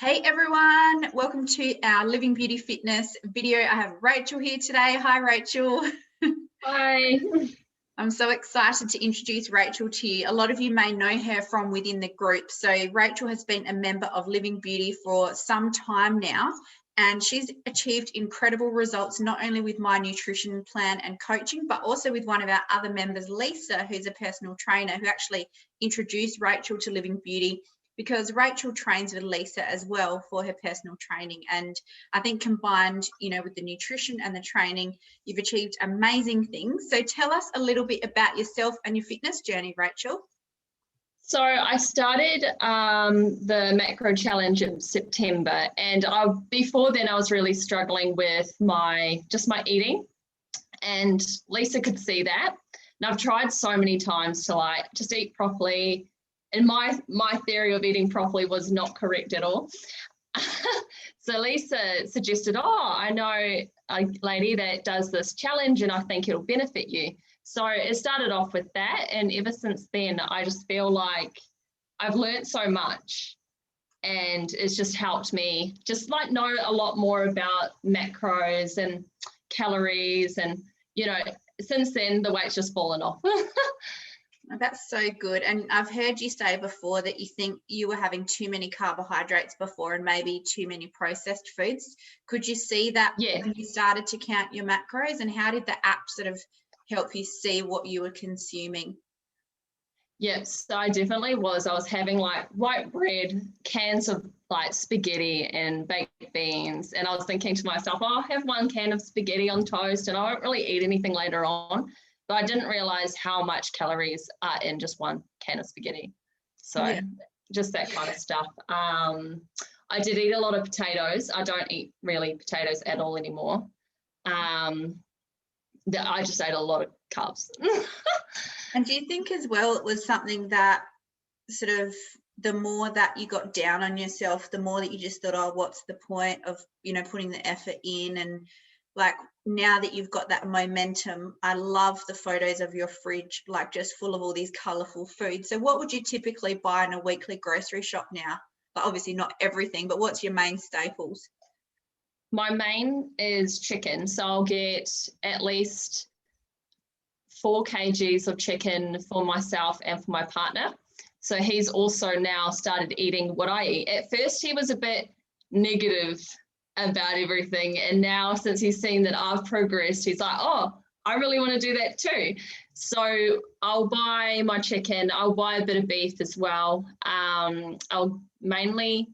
Hey everyone, welcome to our Living Beauty Fitness video. I have Rachel here today. Hi Rachel. Hi. I'm so excited to introduce Rachel to you. A lot of you may know her from within the group. So Rachel has been a member of Living Beauty for some time now, and she's achieved incredible results, not only with my nutrition plan and coaching, but also with one of our other members, Lisa, who's a personal trainer, who actually introduced Rachel to Living Beauty because Rachel trains with Lisa as well for her personal training. And I think combined, with the nutrition and the training, you've achieved amazing things. So tell us a little bit about yourself and your fitness journey, Rachel. So I started the macro challenge in September, and before then I was really struggling with my eating, and Lisa could see that. And I've tried so many times to just eat properly. And my theory of eating properly was not correct at all. So Lisa suggested, I know a lady that does this challenge and I think it'll benefit you. So it started off with that. And ever since then, I just feel like I've learned so much, and it's just helped me just know a lot more about macros and calories. And, since then, the weight's just fallen off. That's so good. And I've heard you say before that you think you were having too many carbohydrates before and maybe too many processed foods. Could you see that when you started to count your macros, and how did the app sort of help you see what you were consuming? Yes, I definitely was. I was having white bread, cans of spaghetti and baked beans. And I was thinking to myself, I'll have one can of spaghetti on toast and I won't really eat anything later on. But I didn't realize how much calories are in just one can of spaghetti. So just that kind of stuff. I did eat a lot of potatoes. I don't eat really potatoes at all anymore. I just ate a lot of carbs. And do you think as well it was something that sort of the more that you got down on yourself, the more that you just thought, what's the point of, putting the effort in? And now that you've got that momentum, I love the photos of your fridge, just full of all these colorful foods. So what would you typically buy in a weekly grocery shop now? Obviously not everything, but what's your main staples? My main is chicken. So I'll get at least 4 kgs of chicken for myself and for my partner. So he's also now started eating what I eat. At first he was a bit negative about everything, and now since he's seen that I've progressed, he's like, I really want to do that too. So I'll buy my chicken, I'll buy a bit of beef as well. I'll mainly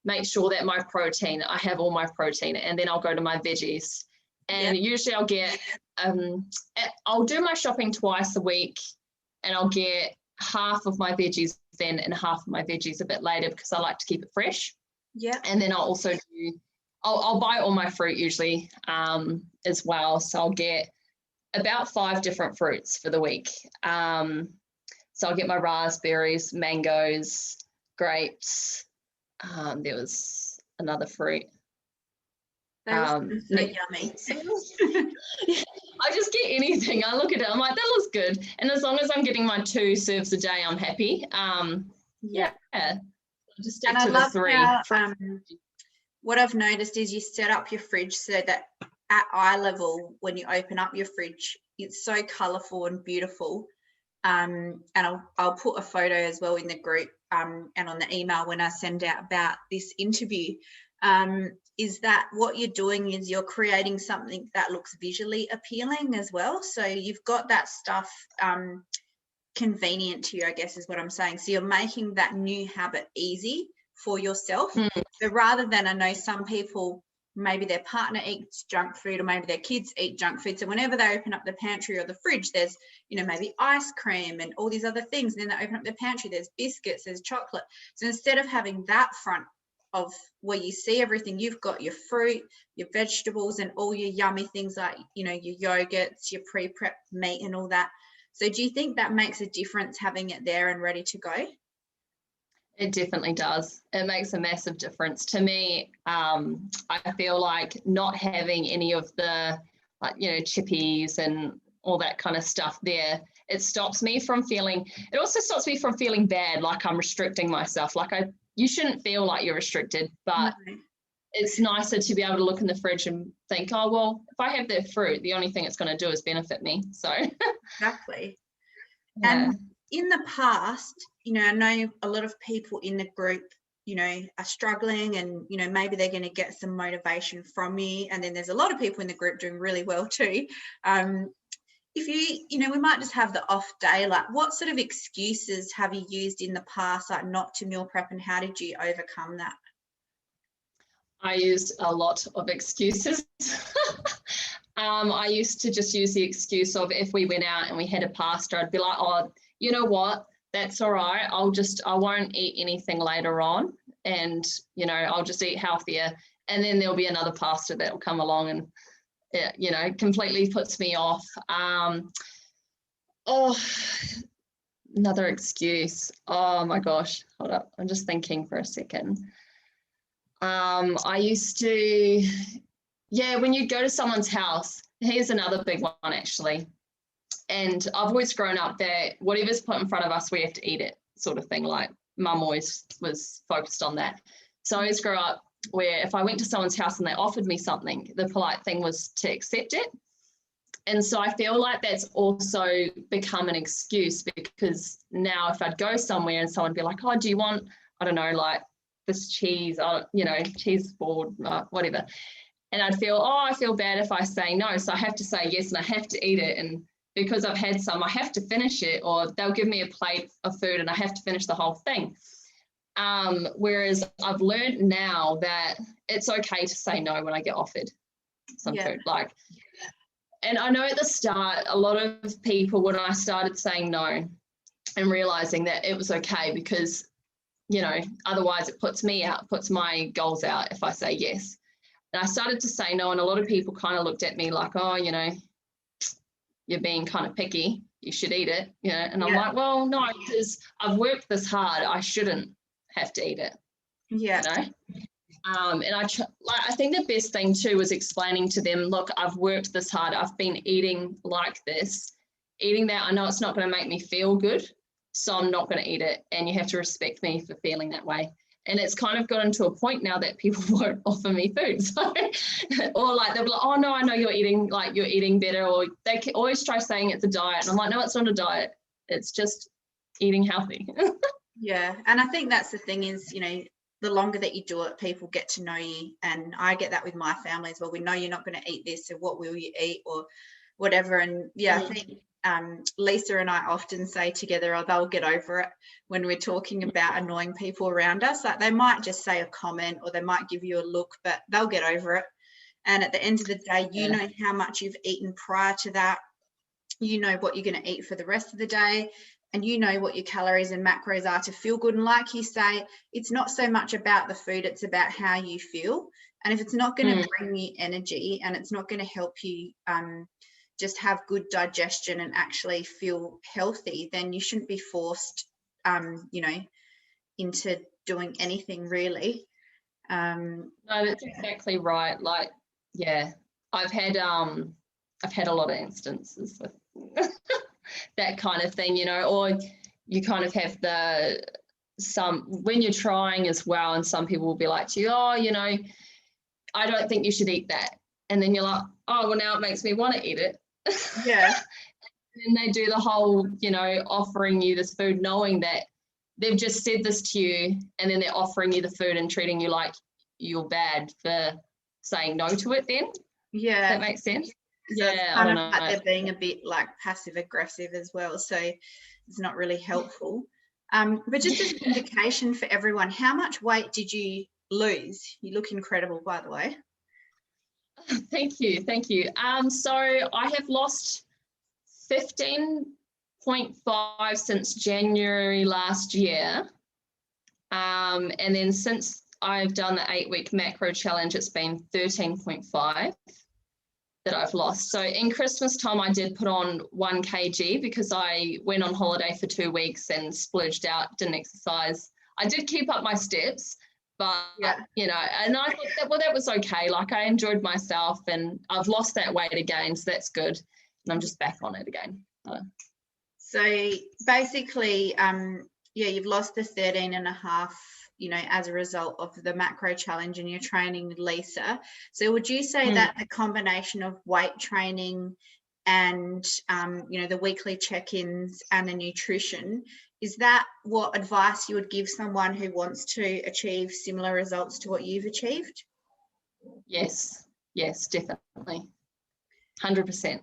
make sure that I have all my protein, and then I'll go to my veggies. And usually I'll get I'll do my shopping twice a week, and I'll get half of my veggies then and half of my veggies a bit later, because I like to keep it fresh. And then I'll also I'll buy all my fruit usually as well. So I'll get about 5 different fruits for the week. So I'll get my raspberries, mangoes, grapes. There was another fruit. So yummy. I just get anything. I look at it, I'm like, that looks good. And as long as I'm getting my 2 serves a day, I'm happy. Just stick to the 3. What I've noticed is you set up your fridge so that at eye level, when you open up your fridge, it's so colourful and beautiful. And I'll put a photo as well in the group and on the email when I send out about this interview. Is that what you're doing is you're creating something that looks visually appealing as well. So you've got that stuff convenient to you, I guess is what I'm saying. So you're making that new habit easy for yourself. So rather than, I know some people, maybe their partner eats junk food or maybe their kids eat junk food. So whenever they open up the pantry or the fridge, there's, maybe ice cream and all these other things. And then they open up the pantry, there's biscuits, there's chocolate. So instead of having that front of where you see everything, you've got your fruit, your vegetables, and all your yummy things like, your yogurts, your pre-prep meat and all that. So do you think that makes a difference having it there and ready to go? It definitely does. It makes a massive difference. To me, I feel like not having any of the, chippies and all that kind of stuff there, it also stops me from feeling bad, like I'm restricting myself. you shouldn't feel like you're restricted, but it's nicer to be able to look in the fridge and think, oh, well, if I have that fruit, the only thing it's going to do is benefit me. So exactly. yeah. And in the past, you know, I know a lot of people in the group, you know, are struggling, and, you know, maybe they're going to get some motivation from me. And then there's a lot of people in the group doing really well too. If you know, we might just have the off day, like what sort of excuses have you used in the past, like not to meal prep, and how did you overcome that? I used a lot of excuses. I used to just use the excuse of, if we went out and we had a pasta, I'd be like, oh, you know what, that's all right. I won't eat anything later on, and, you know, I'll just eat healthier. And then there'll be another pasta that will come along, and it, you know, completely puts me off. Another excuse. Oh my gosh, hold up. I'm just thinking for a second. I used to, when you go to someone's house, here's another big one actually. And I've always grown up that whatever's put in front of us, we have to eat it, sort of thing. Like mum always was focused on that. So I always grew up where if I went to someone's house and they offered me something, the polite thing was to accept it. And so I feel like that's also become an excuse, because now if I'd go somewhere and someone would be like, oh, do you want, I don't know, like this cheese, you know, cheese board, whatever. And I'd feel, I feel bad if I say no. So I have to say yes, and I have to eat it. And because I've had some, I have to finish it, or they'll give me a plate of food and I have to finish the whole thing. Whereas I've learned now that it's okay to say no when I get offered some food. Like, and I know at the start, a lot of people, when I started saying no and realizing that it was okay, because, you know, otherwise it puts me out, puts my goals out if I say yes. And I started to say no, and a lot of people kind of looked at me like, oh, you know, you're being kind of picky, you should eat it, you know. And I'm like, well, no, because I've worked this hard, I shouldn't have to eat it. You know? And I think the best thing too was explaining to them, look, I've worked this hard, I've been eating like this, eating that, I know it's not going to make me feel good, so I'm not going to eat it, and you have to respect me for feeling that way. And it's kind of gotten to a point now that people won't offer me food. So, or like they'll be like, oh no, I know you're eating better, or they always try saying it's a diet. And I'm like, no, it's not a diet. It's just eating healthy. Yeah. And I think that's the thing is, you know, the longer that you do it, people get to know you. And I get that with my family as well. We know you're not going to eat this, so what will you eat, or whatever. And I think Lisa and I often say together, oh, they'll get over it when we're talking about annoying people around us. Like they might just say a comment, or they might give you a look, but they'll get over it. And at the end of the day, you know how much you've eaten prior to that. You know what you're going to eat for the rest of the day, and you know what your calories and macros are to feel good. And like you say, it's not so much about the food, it's about how you feel. And if it's not going to bring you energy, and it's not going to help you just have good digestion and actually feel healthy, then you shouldn't be forced, you know, into doing anything really. No, that's exactly right. Like, I've had a lot of instances with that kind of thing, you know, or you kind of have when you're trying as well, and some people will be like to you, oh, you know, I don't think you should eat that. And then you're like, oh, well, now it makes me want to eat it. Yeah. And they do the whole, you know, offering you this food, knowing that they've just said this to you, and then they're offering you the food and treating you like you're bad for saying no to it then. Yeah. Does that make sense? So yeah. Kind of like they're being a bit like passive aggressive as well. So it's not really helpful. But just as an indication for everyone, how much weight did you lose? You look incredible, by the way. Thank you. So I have lost 15.5 since January last year, and then since I've done the 8-week macro challenge, it's been 13.5 that I've lost. So in Christmas time, I did put on 1 kg because I went on holiday for 2 weeks and splurged out, didn't exercise. I did keep up my steps, but, you know, and I thought that, well, that was okay. Like I enjoyed myself, and I've lost that weight again, so that's good. And I'm just back on it again. So basically, Yeah, you've lost the 13.5, as a result of the macro challenge, and you're training with Lisa. So would you say that the combination of weight training and, the weekly check-ins and the nutrition, is that what advice you would give someone who wants to achieve similar results to what you've achieved? Yes, definitely. 100%.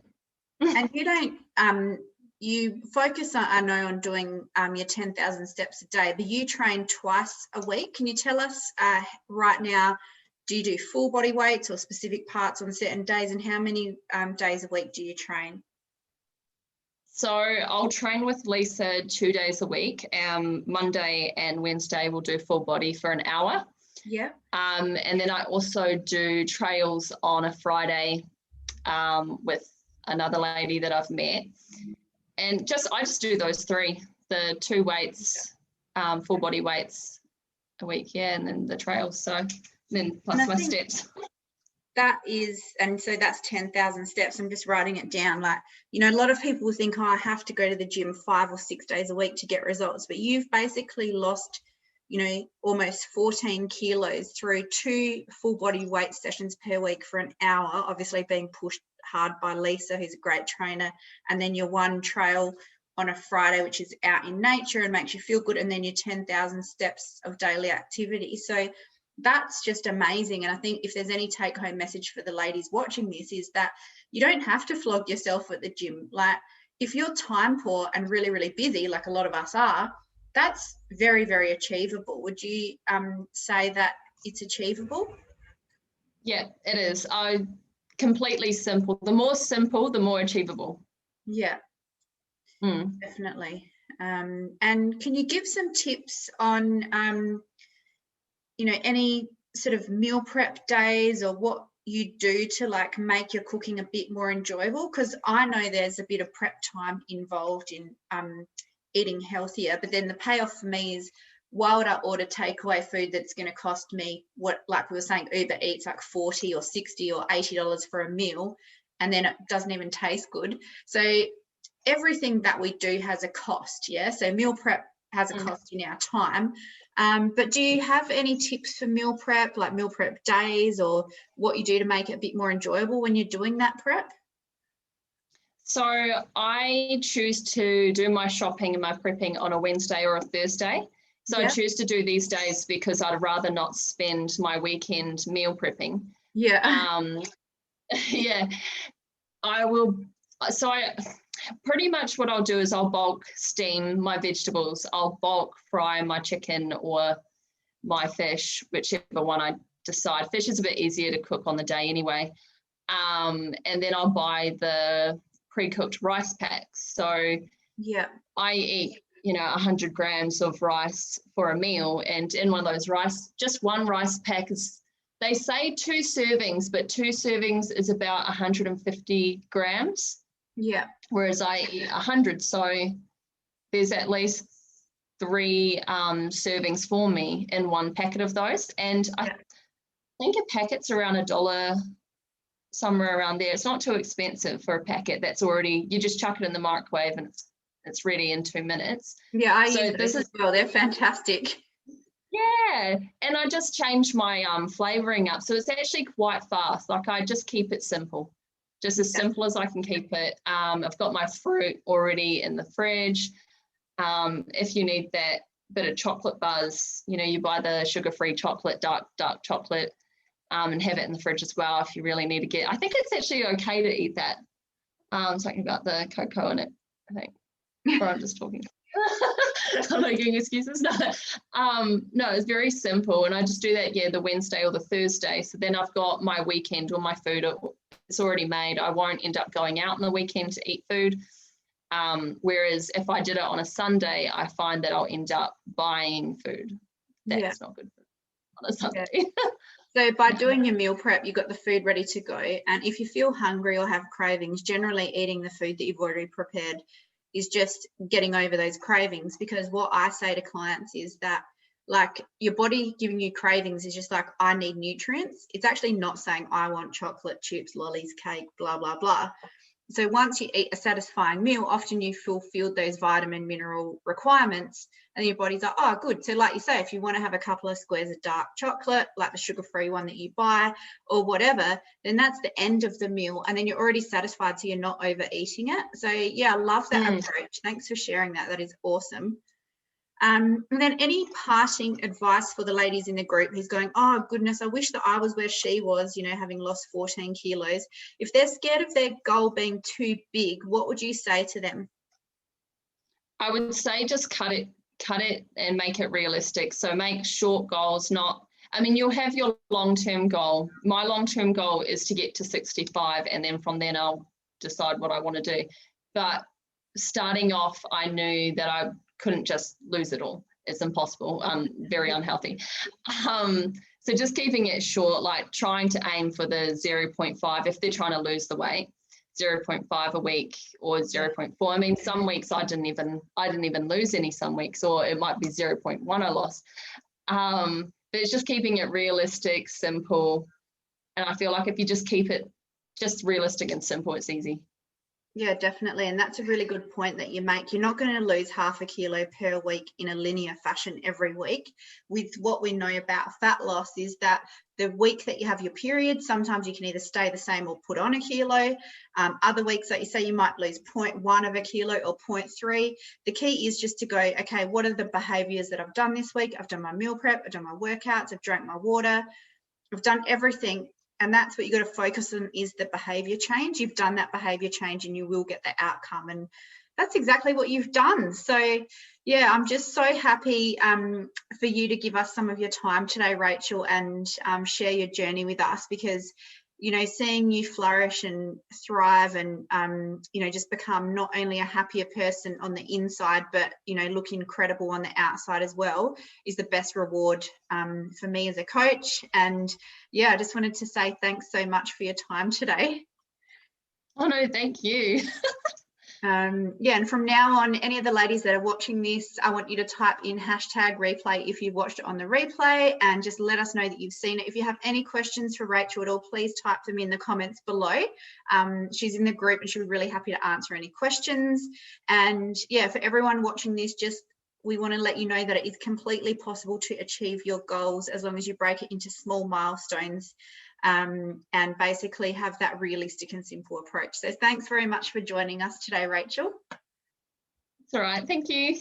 And you don't, you focus on, I know, on doing your 10,000 steps a day, but you train twice a week. Can you tell us right now, do you do full body weights or specific parts on certain days, and how many days a week do you train? So I'll train with Lisa 2 days a week. Monday and Wednesday we'll do full body for an hour. Yeah. And then I also do trails on a Friday with another lady that I've met. And I just do those 3, the 2 weights, full body weights a week, and then the trails. So then plus my steps. That is, and so that's 10,000 steps. I'm just writing it down. Like, a lot of people think, I have to go to the gym 5 or 6 days a week to get results, but you've basically lost, almost 14 kilos through 2 full body weight sessions per week for an hour, obviously being pushed hard by Lisa, who's a great trainer, and then your 1 trail on a Friday, which is out in nature and makes you feel good, and then your 10,000 steps of daily activity. So that's just amazing. And I think if there's any take-home message for the ladies watching this, is that you don't have to flog yourself at the gym. Like, if you're time poor and really, really busy, like a lot of us are, that's very, very achievable. Would you say that it's achievable? Yeah, it is. Completely simple. The more simple, the more achievable. Yeah, definitely. And can you give some tips on any sort of meal prep days, or what you do to like make your cooking a bit more enjoyable? Because I know there's a bit of prep time involved in eating healthier, but then the payoff for me is, why would I order takeaway food that's going to cost me, what, like we were saying, Uber Eats, like $40 or $60 or $80 for a meal, and then it doesn't even taste good. So everything that we do has a cost. Yeah, so meal prep has a cost in our time. But do you have any tips for meal prep, like meal prep days, or what you do to make it a bit more enjoyable when you're doing that prep? So I choose to do my shopping and my prepping on a Wednesday or a Thursday. So I choose to do these days because I'd rather not spend my weekend meal prepping. Yeah. Yeah, I will. So pretty much what I'll do is I'll bulk steam my vegetables. I'll bulk fry my chicken or my fish, whichever one I decide. Fish is a bit easier to cook on the day anyway. And then I'll buy the pre-cooked rice packs. So I eat, 100 grams of rice for a meal. And in one of those just one rice pack is, they say 2 servings, but 2 servings is about 150 grams. Yeah. Whereas I eat 100. So there's at least 3 servings for me in one packet of those. And I think a packet's around $1, somewhere around there. It's not too expensive for a packet that's already, you just chuck it in the microwave and it's ready in 2 minutes. Yeah, I use those as well. They're fantastic. Yeah, and I just changed my flavoring up. So it's actually quite fast. Like, I just keep it simple. Just as simple as I can keep it. I've got my fruit already in the fridge. If you need that bit of chocolate buzz, you buy the sugar-free chocolate, dark chocolate, and have it in the fridge as well if you really need to get. I think it's actually okay to eat that. Talking about the cocoa in it, I think. Or I'm just talking. I'm making excuses. No, it's very simple, and I just do that the Wednesday or the Thursday. So then I've got my weekend or my food. It's already made. I won't end up going out on the weekend to eat food. Whereas if I did it on a Sunday, I find that I'll end up buying food. That's not good on a Sunday. So by doing your meal prep, you've got the food ready to go. And if you feel hungry or have cravings, generally eating the food that you've already prepared is just getting over those cravings. Because what I say to clients is that, like, your body giving you cravings is just like, I need nutrients. It's actually not saying I want chocolate, chips, lollies, cake, blah, blah, blah. So once you eat a satisfying meal, often you fulfilled those vitamin mineral requirements and your body's like, oh, good. So like you say, if you want to have a couple of squares of dark chocolate, like the sugar-free one that you buy or whatever, then that's the end of the meal. And then you're already satisfied, so you're not overeating it. So yeah, I love that approach. Thanks for sharing that. That is awesome. And then any parting advice for the ladies in the group who's going, oh goodness, I wish that I was where she was, you know, having lost 14 kilos. If they're scared of their goal being too big, what would you say to them? I would say just cut it and make it realistic. So make short goals, I mean, you'll have your long-term goal. My long-term goal is to get to 65, and then from then I'll decide what I want to do. But starting off, I knew that I couldn't just lose it all. It's impossible. Very unhealthy. So just keeping it short, like trying to aim for the 0.5 if they're trying to lose the weight, 0.5 a week or 0.4. I mean, some weeks I didn't even lose any some weeks, or it might be 0.1 I lost. But it's just keeping it realistic, simple. And I feel like if you just keep it just realistic and simple, it's easy. Yeah, definitely. And that's a really good point that you make. You're not going to lose half a kilo per week in a linear fashion every week. With what we know about fat loss is that the week that you have your period, sometimes you can either stay the same or put on a kilo. Other weeks, like you say, you might lose 0.1 of a kilo or 0.3. The key is just to go, okay, what are the behaviors that I've done this week? I've done my meal prep, I've done my workouts, I've drank my water, I've done everything. And that's what you got to focus on, is the behavior change. You've done that behavior change and you will get the outcome. And that's exactly what you've done. So yeah, I'm just so happy for you to give us some of your time today, Rachel, and share your journey with us, because you know, seeing you flourish and thrive and, you know, just become not only a happier person on the inside, but, you know, look incredible on the outside as well, is the best reward for me as a coach. And yeah, I just wanted to say thanks so much for your time today. Oh no, thank you. Yeah, and from now on, any of the ladies that are watching this, I want you to type in #replay if you've watched it on the replay, and just let us know that you've seen it. If you have any questions for Rachel at all, please type them in the comments below. She's in the group and she'll be really happy to answer any questions. And yeah, for everyone watching this, we want to let you know that it is completely possible to achieve your goals as long as you break it into small milestones. And basically have that realistic and simple approach. So thanks very much for joining us today, Rachel. It's all right. Thank you.